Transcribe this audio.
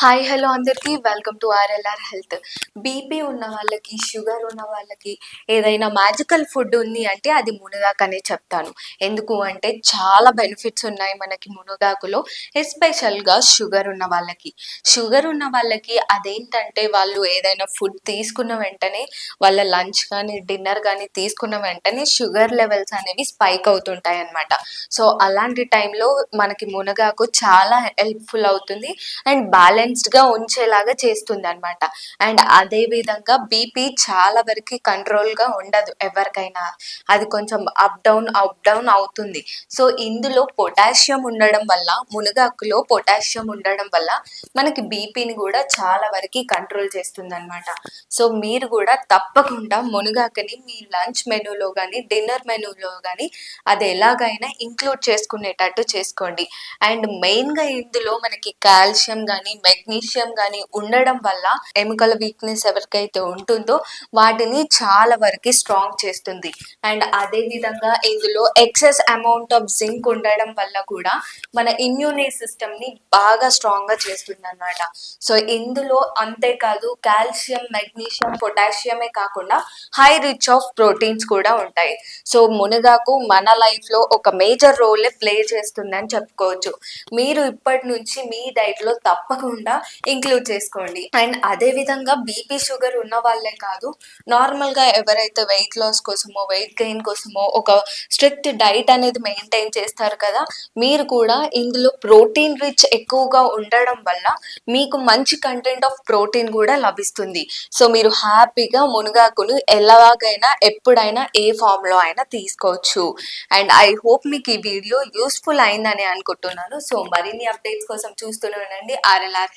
Hi hello అందరికీ welcome to RLR health. BP ఉన్న వాళ్ళకి, షుగర్ ఉన్న వాళ్ళకి ఏదైనా మ్యాజికల్ ఫుడ్ ఉంది అంటే అది మునగాకనే చెప్తాను. ఎందుకు అంటే చాలా బెనిఫిట్స్ ఉన్నాయి మనకి మునగాకులో, ఎస్పెషల్గా షుగర్ ఉన్న వాళ్ళకి. షుగర్ ఉన్న వాళ్ళకి అదేంటంటే వాళ్ళు ఏదైనా ఫుడ్ తీసుకున్న వెంటనే వాళ్ళ లంచ్ కానీ డిన్నర్ కానీ తీసుకున్న వెంటనే షుగర్ లెవెల్స్ అనేవి స్పైక్ అవుతుంటాయి అన్నమాట. సో అలాంటి టైంలో మనకి మునగాకు చాలా హెల్ప్ఫుల్ అవుతుంది అండ్ బ్యాలెన్స్డ్గా ఉంచేలాగా చేస్తుంది అనమాట. అండ్ అదే విధంగా బీపీ చాలా వరకు కంట్రోల్గా ఉండదు ఎవరికైనా, అది కొంచెం అప్ డౌన్ అవుతుంది. సో ఇందులో పొటాషియం ఉండడం వల్ల, మునగాకులో పొటాషియం ఉండడం వల్ల మనకి బీపీని కూడా చాలా వరకు కంట్రోల్ చేస్తుంది అనమాట. సో మీరు కూడా తప్పకుండా మునగాకుని మీ లంచ్ మెనూలో కానీ డిన్నర్ మెనూలో కానీ అది ఎలాగైనా ఇంక్లూడ్ చేసుకునేటట్టు చేసుకోండి. అండ్ మెయిన్గా ఇందులో మనకి కాల్షియం కానీ మెగ్నీషియం కానీ ఉండడం వల్ల ఎముకల వీక్నెస్ ఎవరికైతే ఉంటుందో వాటిని చాలా వరకు స్ట్రాంగ్ చేస్తుంది. అండ్ అదే విధంగా ఇందులో ఎక్సెస్ అమౌంట్ ఆఫ్ జింక్ ఉండడం వల్ల కూడా మన ఇమ్యూని సిస్టమ్ని బాగా స్ట్రాంగ్గా చేస్తుంది అన్నమాట. సో ఇందులో అంతేకాదు కాల్షియం మెగ్నీషియం పొటాషియమే కాకుండా హై రిచ్ ఆఫ్ ప్రోటీన్స్ కూడా ఉంటాయి. సో మునగాకు మన లైఫ్లో ఒక మేజర్ రోల్ ప్లే చేస్తుందని చెప్పుకోవచ్చు. మీరు ఇప్పటి నుంచి మీ డైట్లో తప్పకుండా ఇంక్లూడ్ చేసుకోండి. అండ్ అదే విధంగా బీపీ షుగర్ ఉన్న వాళ్ళే కాదు, నార్మల్గా ఎవరైతే వెయిట్ లాస్ కోసమో వెయిట్ గెయిన్ కోసమో ఒక స్ట్రిక్ట్ డైట్ అనేది మెయింటైన్ చేస్తారు కదా, మీరు కూడా ఇందులో ప్రోటీన్ రిచ్ ఎక్కువగా ఉండడం వల్ల మీకు మంచి కంటెంట్ ఆఫ్ ప్రోటీన్ కూడా లభిస్తుంది. సో మీరు హ్యాపీగా మునగాకును ఎలాగైనా ఎప్పుడైనా ఏ ఫామ్లో అయినా తీసుకోవచ్చు. అండ్ ఐ హోప్ మీకు ఈ వీడియో యూస్ఫుల్ అయిందని అనుకుంటున్నాను. సో మరిన్ని అప్డేట్స్ కోసం చూస్తూనే ఉండండి ఆర్ఎల్ఆర్